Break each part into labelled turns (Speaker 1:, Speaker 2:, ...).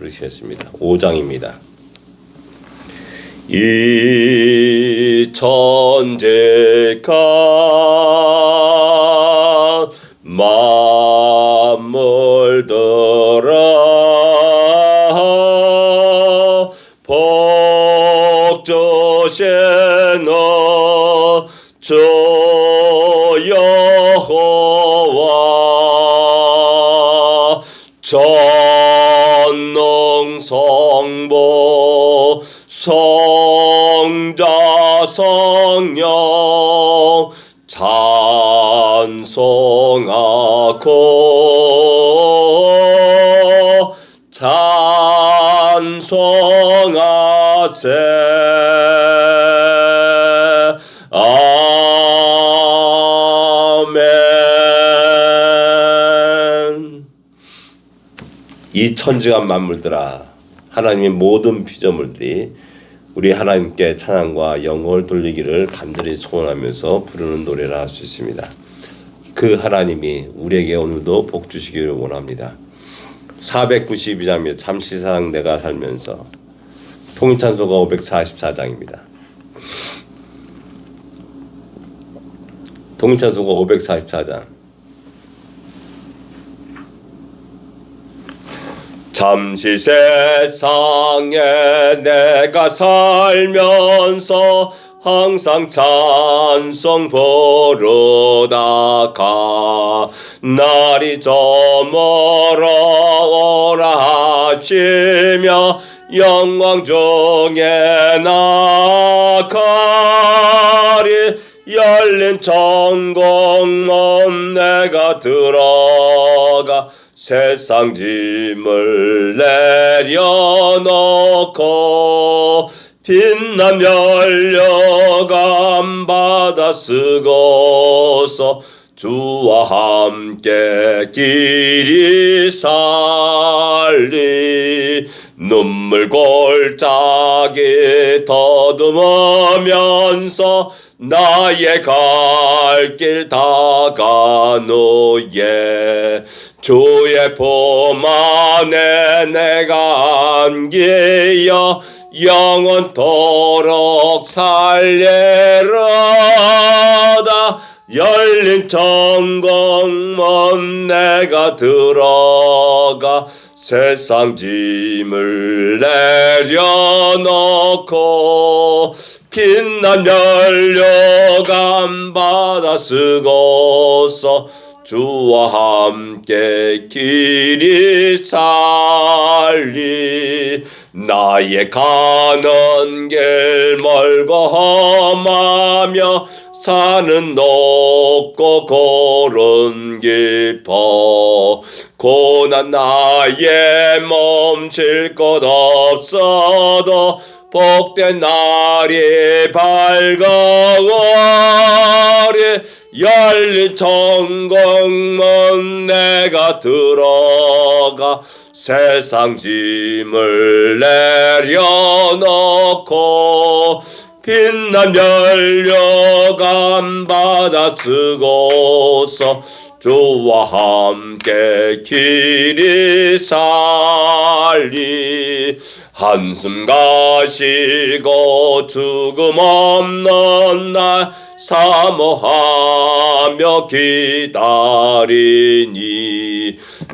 Speaker 1: 부르시겠습니다. 5장입니다. 이 천재가 만물더라 복조시는 주 여호와 전능성보 성자 성령 찬송하고 찬송하세. 아멘. 이 천지간 만물들아, 하나님의 모든 피조물들이 우리 하나님께 찬양과 영광을 돌리기를 간절히 소원하면서 부르는 노래라 할 수 있습니다. 그 하나님이 우리에게 오늘도 복 주시기를 원합니다. 492장입니다. 잠시 사랑 내가 살면서. 통일찬송가 544장입니다. 통일찬송가 544장. 잠시 세상에 내가 살면서 항상 찬송 부르다가 날이 저물어오라 하시며 영광 중에 나가리 열린 천국문 내가 들어가 세상 짐을 내려놓고 빛난 연료감 받아 쓰고서 주와 함께 길이 살리 눈물 골짜기 더듬으면서 나의 갈 길 다가누예 주의 품 안에 내가 안기여 영원토록 살리로다 열린 천국문 내가 들어가 세상 짐을 내려놓고 빛난 연료감 받아 쓰고서 주와 함께 길이 살리 나의 가는 길 멀고 험하며 산은 높고 골은 깊어 고난 나의 멈출 것 없어도 복된 날이 밝아오리 열린 천국문 내가 들어가 세상 짐을 내려놓고 빛난 연료감 받아 쓰고서 주와 함께 길이 살리 한숨 가시고 죽음 없는 날 사모하며 기다리니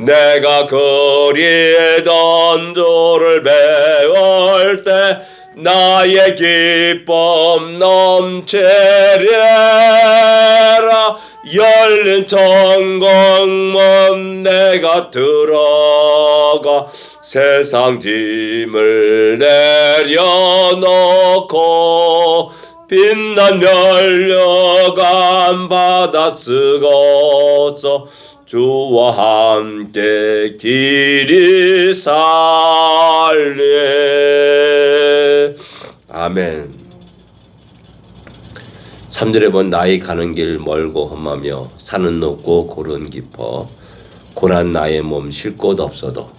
Speaker 1: 내가 그리던 주를 배울 때 나의 기쁨 넘치리라 열린 천국문 내가 들어가 세상 짐을 내려놓고 빛난 연료감 받아 쓰고서 주와 함께 길이 살리. 아멘. 3절에 본 나의 가는 길 멀고 험하며 산은 높고 골은 깊어 고난 나의 몸 쉴 곳 없어도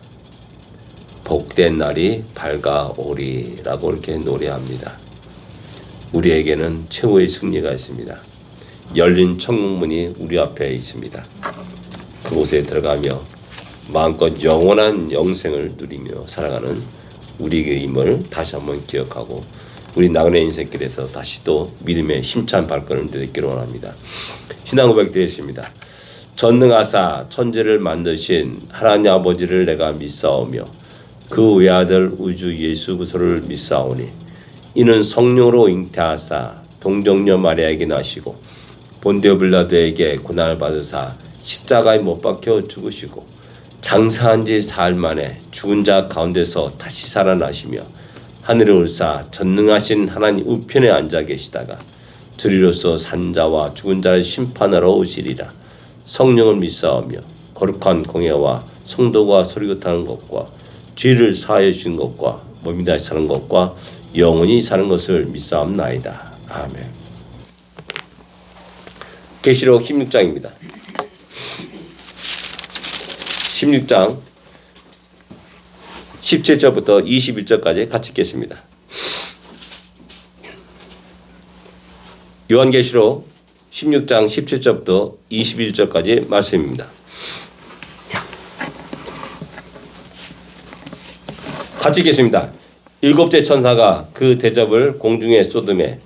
Speaker 1: 복된 날이 밝아오리라고 이렇게 노래합니다. 우리에게는 최후의 승리가 있습니다. 열린 천국문이 우리 앞에 있습니다. 그곳에 들어가며 마음껏 영원한 영생을 누리며 살아가는 우리임을 다시 한번 기억하고 우리 나그네 인생길에서 다시 또 믿음의 힘찬 발걸음을 내딛기를 원합니다. 신앙 고백 드리겠습니다. 전능하사 천지를 만드신 하나님 아버지를 내가 믿사오며 그 외아들 우주 예수 그리스도를 믿사오니 이는 성령으로 잉태하사 동정녀 마리아에게 나시고 본디오 빌라도에게 고난을 받으사 십자가에 못 박혀 죽으시고 장사한 지 사흘 만에 죽은 자 가운데서 다시 살아나시며 하늘에 올사 전능하신 하나님 우편에 앉아 계시다가 저리로서 산자와 죽은 자를 심판하러 오시리라. 성령을 믿사오며 거룩한 공예와 성도가 소리긋하는 것과 죄를 사하여 주신 것과 몸이 다시 사는 것과 영원히 사는 것을 믿사옵나이다. 아멘. 계시록 16장입니다. 16장 17절부터 21절까지 같이 읽겠습니다. 요한계시록 16장 17절부터 21절까지 말씀입니다. 같이 읽겠습니다. 일곱째 천사가 그 대접을 공중에 쏟음에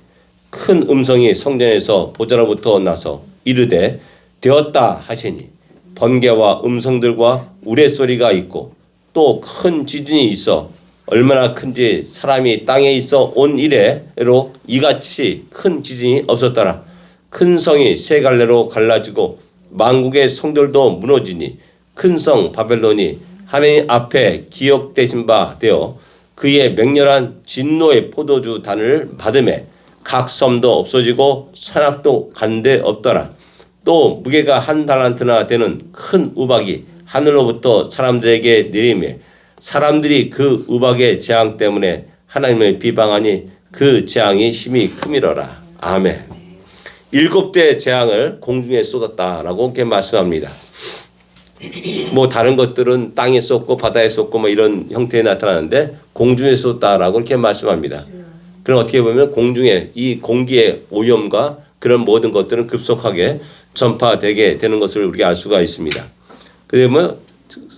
Speaker 1: 큰 음성이 성전에서 보좌로부터 나서 이르되 되었다 하시니 번개와 음성들과 우레소리가 있고 또 큰 지진이 있어 얼마나 큰지 사람이 땅에 있어 온 이래로 이같이 큰 지진이 없었더라. 큰 성이 세 갈래로 갈라지고 만국의 성들도 무너지니 큰 성 바벨론이 하나님 앞에 기억되신 바 되어 그의 맹렬한 진노의 포도주 단을 받음에 각 섬도 없어지고 산악도 간데 없더라. 또 무게가 한 달란트나 되는 큰 우박이 하늘로부터 사람들에게 내리매 사람들이 그 우박의 재앙 때문에 하나님을 비방하니 그 재앙이 심히 크미러라. 아멘. 7대 재앙을 공중에 쏟았다라고 이렇게 말씀합니다. 뭐 다른 것들은 땅에 쏟고 바다에 쏟고 뭐 이런 형태에 나타나는데 공중에 쏟았다라고 이렇게 말씀합니다. 그럼 어떻게 보면 공중에 이 공기의 오염과 그런 모든 것들은 급속하게 전파되게 되는 것을 우리가 알 수가 있습니다. 그러면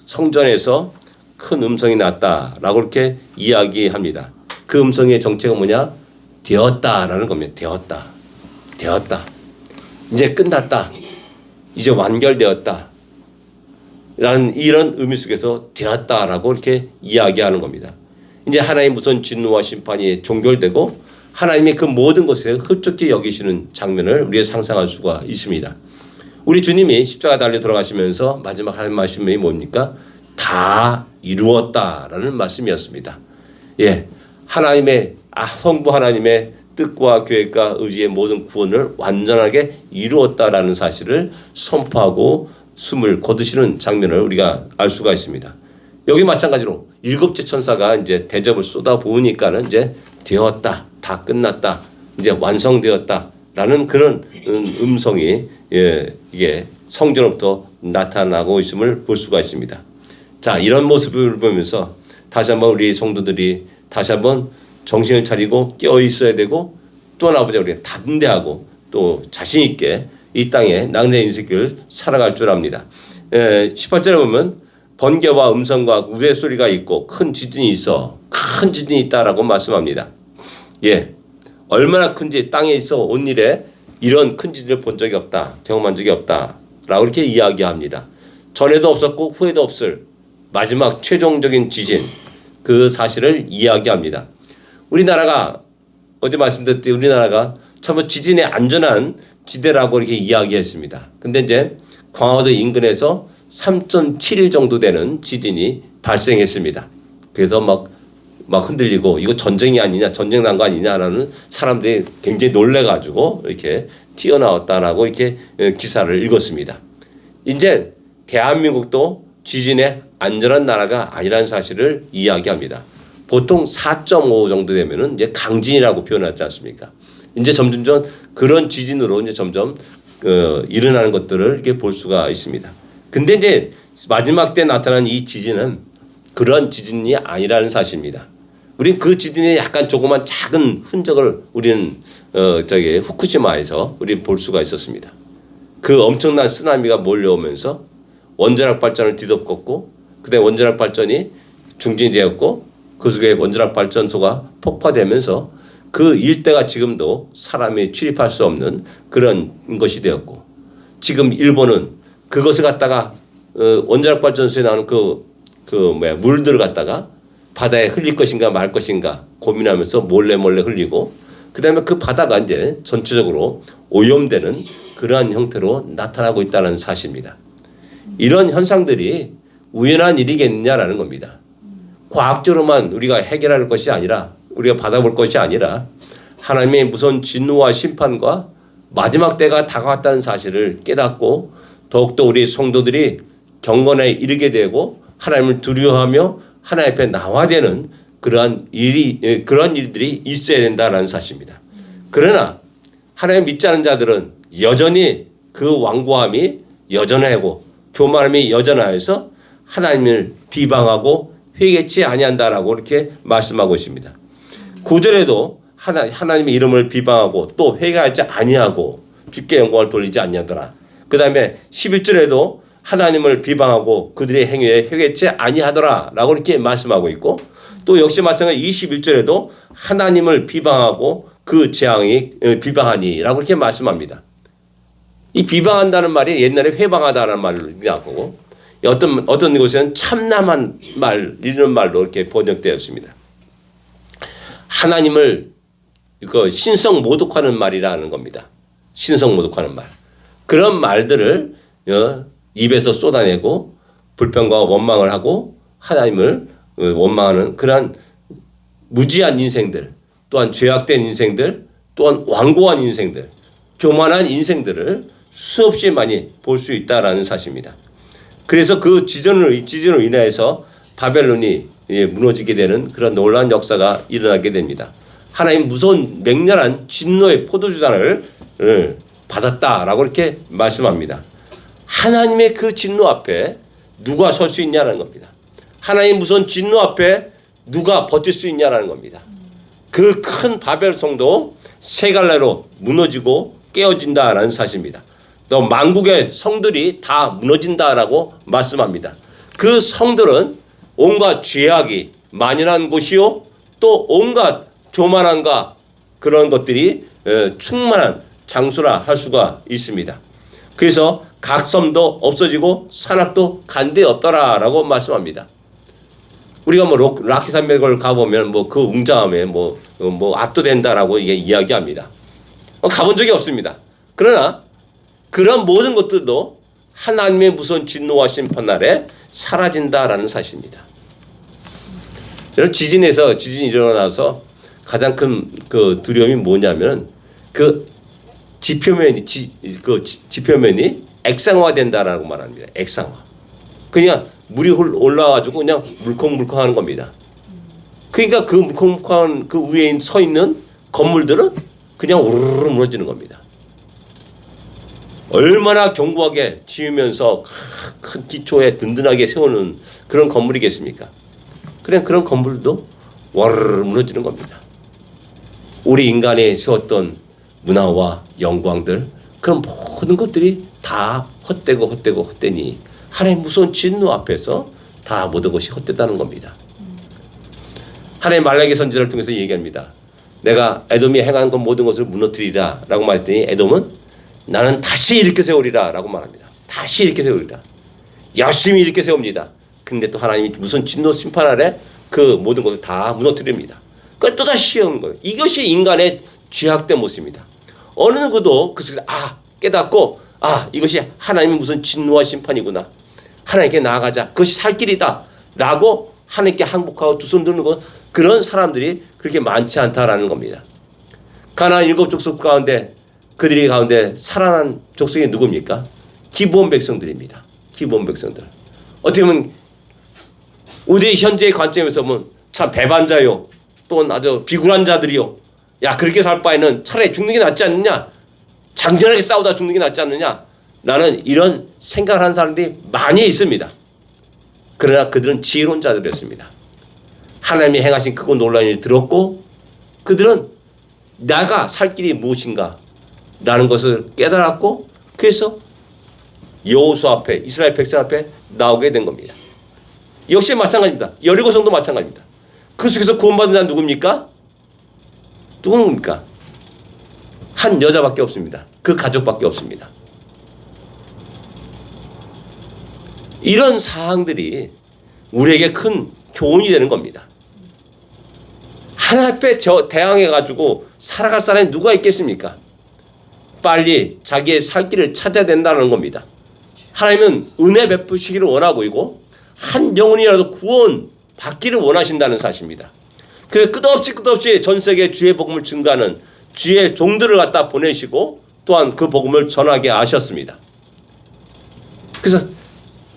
Speaker 1: 성전에서 큰 음성이 났다라고 이렇게 이야기합니다. 그 음성의 정체가 뭐냐? 되었다라는 겁니다. 되었다. 이제 끝났다. 이제 완결되었다. 라는 이런 의미 속에서 되었다라고 이렇게 이야기하는 겁니다. 이제 하나님 무슨 진노와 심판이 종결되고 하나님의 그 모든 것에 흡족히 여기시는 장면을 우리가 상상할 수가 있습니다. 우리 주님이 십자가 달려 돌아가시면서 마지막 하는 말씀이 뭡니까? 다 이루었다라는 말씀이었습니다. 예, 하나님의 성부 하나님의 뜻과 계획과 의지의 모든 구원을 완전하게 이루었다라는 사실을 선포하고 숨을 거두시는 장면을 우리가 알 수가 있습니다. 여기 마찬가지로 7째 천사가 이제 대접을 쏟아 부으니까는 이제 되었다, 다 끝났다, 이제 완성되었다라는 그런 음성이 이게 성전으로부터 나타나고 있음을 볼 수가 있습니다. 자, 이런 모습을 보면서 다시 한번 우리 성도들이 다시 한번 정신을 차리고 깨어 있어야 되고 또 아버지 우리가 담대하고 또 자신 있게 이 땅에 나그네 인생길을 살아갈 줄 압니다. 18절에 보면 번개와 음성과 우레 소리가 있고 큰 지진이 있어 큰 지진이 있다라고 말씀합니다. 예, 얼마나 큰지 땅에 있어 온 일에 이런 큰 지진을 본 적이 없다, 경험한 적이 없다라고 이렇게 이야기합니다. 전에도 없었고 후에도 없을 마지막 최종적인 지진 그 사실을 이야기합니다. 우리나라가 어제 말씀드렸듯이 우리나라가 참 지진의 안전한 지대라고 이렇게 이야기했습니다. 근데 이제 광화도 인근에서 3.7일 정도 되는 지진이 발생했습니다. 그래서 막 흔들리고 이거 전쟁이 아니냐, 전쟁 난 거 아니냐라는 사람들이 굉장히 놀래가지고 이렇게 튀어나왔다라고 이렇게 기사를 읽었습니다. 이제 대한민국도 지진의 안전한 나라가 아니라는 사실을 이야기합니다. 보통 4.5 정도 되면은 이제 강진이라고 표현하지 않습니까? 이제 점점 그런 지진으로 이제 점점 일어나는 것들을 이렇게 볼 수가 있습니다. 근데 이제 마지막 때 나타난 이 지진은 그런 지진이 아니라는 사실입니다. 우린 그 지진의 약간 조그만 작은 흔적을 우리는 후쿠시마에서 우리 볼 수가 있었습니다. 그 엄청난 쓰나미가 몰려오면서 원자력 발전을 뒤덮었고 그때 원자력 발전이 중진되었고 그 속에 원자력 발전소가 폭파되면서 그 일대가 지금도 사람이 출입할 수 없는 그런 것이 되었고 지금 일본은 그것을 갖다가 원자력 발전소에 나오는 물들을 갖다가 바다에 흘릴 것인가 말 것인가 고민하면서 몰래 흘리고 그다음에 그 바다가 이제 전체적으로 오염되는 그러한 형태로 나타나고 있다는 사실입니다. 이런 현상들이 우연한 일이겠느냐라는 겁니다. 과학적으로만 우리가 해결할 것이 아니라 우리가 받아볼 것이 아니라 하나님의 무서운 진노와 심판과 마지막 때가 다가왔다는 사실을 깨닫고 더욱더 우리 성도들이 경건에 이르게 되고 하나님을 두려워하며 하나님 앞에 나와야 되는 그러한 일들이 있어야 된다는 사실입니다. 그러나 하나님 믿지 않은 자들은 여전히 그 완고함이 여전하고 교만함이 여전하여서 하나님을 비방하고 회개치 아니한다라고 이렇게 말씀하고 있습니다. 9절에도 하나님의 이름을 비방하고 또 회개하지 아니하고 주께 영광을 돌리지 아니하더라. 그 다음에 11절에도 하나님을 비방하고 그들의 행위에 회개치 아니하더라 라고 이렇게 말씀하고 있고 또 역시 마찬가지 21절에도 하나님을 비방하고 그 재앙이 비방하니 라고 이렇게 말씀합니다. 이 비방한다는 말이 옛날에 회방하다라는 말로 나오고 어떤 곳에는 참남한 말 이런 말로 이렇게 번역되었습니다. 하나님을 신성 모독하는 말이라는 겁니다. 신성 모독하는 말. 그런 말들을 입에서 쏟아내고 불평과 원망을 하고 하나님을 원망하는 그러한 무지한 인생들 또한 죄악된 인생들 또한 완고한 인생들 교만한 인생들을 수없이 많이 볼 수 있다라는 사실입니다. 그래서 그 지진으로 인해서 바벨론이 무너지게 되는 그런 놀라운 역사가 일어나게 됩니다. 하나님 무서운 맹렬한 진노의 포도주잔을 받았다라고 이렇게 말씀합니다. 하나님의 그 진노 앞에 누가 설 수 있냐는 겁니다. 하나님 무서운 진노 앞에 누가 버틸 수 있냐는 겁니다. 그 큰 바벨 성도 세 갈래로 무너지고 깨어진다라는 사실입니다. 또 만국의 성들이 다 무너진다라고 말씀합니다. 그 성들은 온갖 죄악이 만연한 곳이요 또 온갖 교만함과 그런 것들이 충만한 장소라 할 수가 있습니다. 그래서 각 섬도 없어지고 산악도 간데 없더라라고 말씀합니다. 우리가 라키 산맥을 가보면 그 웅장함에 압도된다라고 이게 이야기합니다. 가본 적이 없습니다. 그러나 그런 모든 것들도 하나님의 무서운 진노와 심판 날에 사라진다라는 사실입니다. 지진이 일어나서 가장 큰 그 두려움이 뭐냐면 그 지표면이 액상화된다라고 말합니다. 액상화. 그냥 물이 올라와가지고 그냥 물컹물컹하는 겁니다. 그러니까 그 물컹물컹한 그 위에 서 있는 건물들은 그냥 우르르 무너지는 겁니다. 얼마나 견고하게 지으면서 큰 기초에 든든하게 세우는 그런 건물이겠습니까? 그런 건물도 와르르 무너지는 겁니다. 우리 인간이 세웠던 문화와 영광들 그런 모든 것들이 다 헛되니 하나님 무서운 진노 앞에서 다 모든 것이 헛되다는 겁니다. 하나님 말라기 선지자를 통해서 얘기합니다. 내가 에돔이 행한 것 모든 것을 무너뜨리라 라고 말했더니 에돔은 나는 다시 일으켜 세우리라 라고 말합니다. 다시 일으켜 세우리라. 열심히 일으켜 세웁니다. 근데 또 하나님이 무슨 진노 심판 아래 그 모든 것을 다 무너뜨립니다. 그러니까 또다시 시험한 거예요. 이것이 인간의 죄악된 모습입니다. 어느 누구도 그 속에서 깨닫고 이것이 하나님의 무슨 진노와 심판이구나. 하나님께 나아가자. 그것이 살 길이다. 라고 하나님께 항복하고 두 손 드는 것 그런 사람들이 그렇게 많지 않다라는 겁니다. 가나안 7족속 가운데 그들이 가운데 살아난 족속이 누굽니까? 기브온 백성들입니다. 기브온 백성들. 어떻게 보면 우리 현재의 관점에서 보면 참 배반자요. 또 아주 비굴한 자들이요. 야 그렇게 살 바에는 차라리 죽는 게 낫지 않느냐. 장전하게 싸우다 죽는 게 낫지 않느냐. 라는 이런 생각을 하는 사람들이 많이 있습니다. 그러나 그들은 지혜로운 자들이었습니다. 하나님이 행하신 크고 놀라운 일을 들었고 그들은 나가 살 길이 무엇인가 라는 것을 깨달았고 그래서 여호수아 앞에 이스라엘 백성 앞에 나오게 된 겁니다. 역시 마찬가지입니다. 여리고성도 마찬가지입니다. 그 속에서 구원받은 자는 누굽니까? 누굽니까? 한 여자밖에 없습니다. 그 가족밖에 없습니다. 이런 사항들이 우리에게 큰 교훈이 되는 겁니다. 하나님 앞에 대항해가지고 살아갈 사람이 누가 있겠습니까? 빨리 자기의 살 길을 찾아야 된다는 겁니다. 하나님은 은혜 베푸시기를 원하고 있고 한 영혼이라도 구원 받기를 원하신다는 사실입니다. 그래서 끝없이 전 세계에 주의 복음을 증거하는 주의 종들을 갖다 보내시고 또한 그 복음을 전하게 하셨습니다. 그래서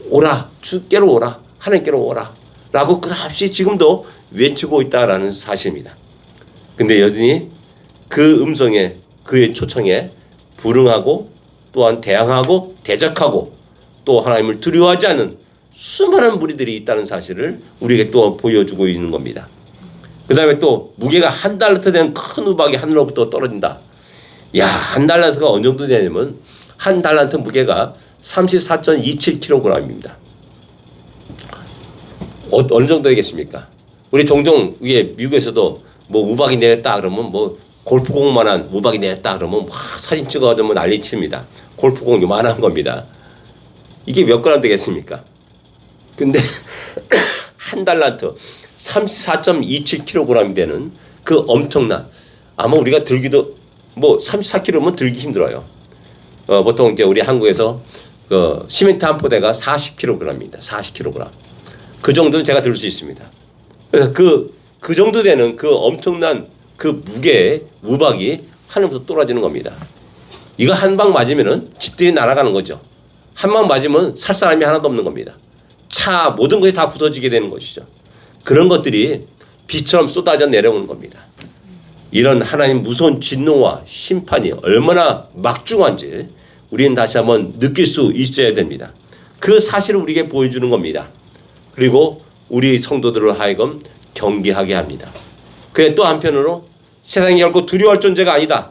Speaker 1: 오라, 주께로 오라, 하나님께로 오라 라고 끝없이 지금도 외치고 있다라는 사실입니다. 근데 여전히 그 음성에, 그의 초청에 불응하고 또한 대항하고 대적하고 또 하나님을 두려워하지 않는 수많은 무리들이 있다는 사실을 우리에게 또 보여주고 있는 겁니다. 그 다음에 또 무게가 한 달란트 되는 큰 우박이 하늘로부터 떨어진다. 야, 한 달란트가 어느 정도 되냐면 한 달란트 무게가 34.27kg입니다. 어느 정도 되겠습니까? 우리 종종 위에 미국에서도 뭐 우박이 내렸다 그러면 뭐 골프공만한 우박이 내렸다 그러면 막 사진 찍어가지고 난리 칩니다. 골프공 요만한 겁니다. 이게 몇 그램 되겠습니까? 근데 한 달란트 34.27kg이 되는 그 엄청난, 아마 우리가 들기도 뭐 34kg면 들기 힘들어요. 보통 이제 우리 한국에서 그 시멘트 한 포대가 40kg입니다. 40kg. 그 정도는 제가 들 수 있습니다. 그래서 그 정도 되는 그 엄청난 그 무게의 우박이 하늘부터 떨어지는 겁니다. 이거 한 방 맞으면은 집들이 날아가는 거죠. 한 방 맞으면 살 사람이 하나도 없는 겁니다. 차 모든 것이 다 부서지게 되는 것이죠. 그런 것들이 비처럼 쏟아져 내려오는 겁니다. 이런 하나님 무서운 진노와 심판이 얼마나 막중한지 우리는 다시 한번 느낄 수 있어야 됩니다. 그 사실을 우리에게 보여주는 겁니다. 그리고 우리 성도들을 하여금 경계하게 합니다. 그래 또 한편으로 세상이 결코 두려워할 존재가 아니다.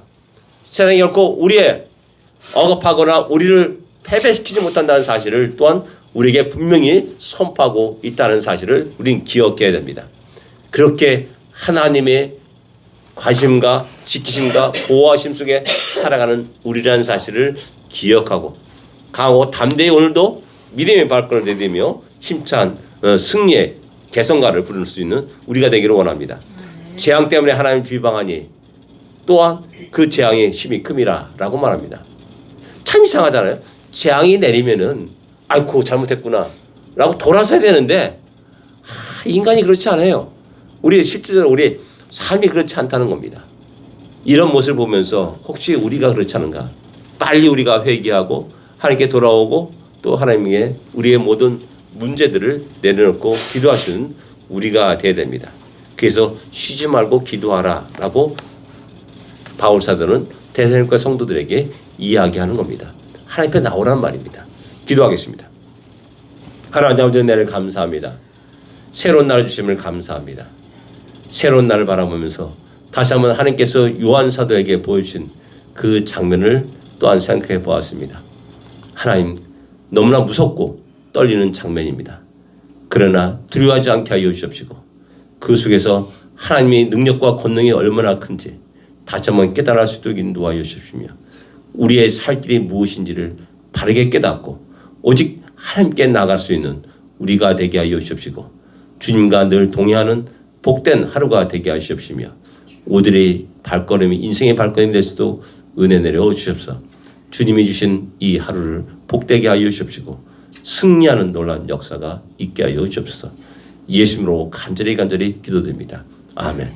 Speaker 1: 세상이 결코 우리의 억압하거나 우리를 패배시키지 못한다는 사실을 또한 우리에게 분명히 선포하고 있다는 사실을 우리는 기억해야 됩니다. 그렇게 하나님의 관심과 지키심과 보호하심 속에 살아가는 우리라는 사실을 기억하고 강하고 담대히 오늘도 믿음의 발걸음을 내디며 힘찬 승리의 개성가를 부를 수 있는 우리가 되기를 원합니다. 재앙 때문에 하나님 비방하니 또한 그 재앙의 힘이 큼이라 라고 말합니다. 참 이상하잖아요. 재앙이 내리면은 아이고 잘못했구나 라고 돌아서야 되는데 인간이 그렇지 않아요. 우리 실제로 우리 삶이 그렇지 않다는 겁니다. 이런 모습을 보면서 혹시 우리가 그렇지 않은가? 빨리 우리가 회개하고 하나님께 돌아오고 또 하나님께 우리의 모든 문제들을 내려놓고 기도하시는 우리가 되어야 됩니다. 그래서 쉬지 말고 기도하라 라고 바울 사도는 데살로니가 성도들에게 이야기하는 겁니다. 하나님 앞에 나오란 말입니다. 기도하겠습니다. 하나님 아버지 은혜를 감사합니다. 새로운 날을 주심을 감사합니다. 새로운 날을 바라보면서 다시 한번 하나님께서 요한 사도에게 보여주신 그 장면을 또한 생각해 보았습니다. 하나님 너무나 무섭고 떨리는 장면입니다. 그러나 두려워하지 않게 하여 주십시고 그 속에서 하나님의 능력과 권능이 얼마나 큰지 다시 한번 깨달을 수 있도록 인도하여 주십시며 우리의 살 길이 무엇인지를 바르게 깨닫고 오직 하나님께 나갈 수 있는 우리가 되게 하여 주십시고 주님과 늘 동행하는 복된 하루가 되게 하시옵시며 오늘의 발걸음이 인생의 발걸음이 될 수도 은혜 내려 주십시오. 주님이 주신 이 하루를 복되게 하여 주십시고 승리하는 놀라운 역사가 있게 하여 주옵소서. 예수님으로 간절히 기도드립니다. 아멘.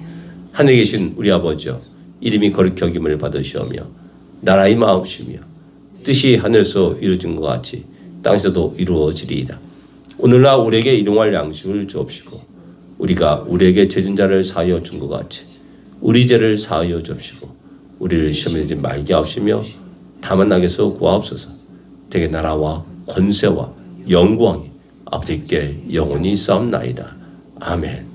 Speaker 1: 하늘에 계신 우리 아버지여 이름이 거룩히 여김을 받으시오며 나라의 마옵시며 뜻이 하늘에서 이루어진 것 같이 땅에서도 이루어지리이다. 오늘날 우리에게 일용할 양식을 주옵시고 우리가 우리에게 죄진 자를 사하여 준 것 같이 우리 죄를 사하여 주옵시고 우리를 시험에 들지 말게 하옵시며 다만 악에서 구하옵소서. 대개 나라와 권세와 영광이 아버지께 영원히 싸움나이다. 아멘.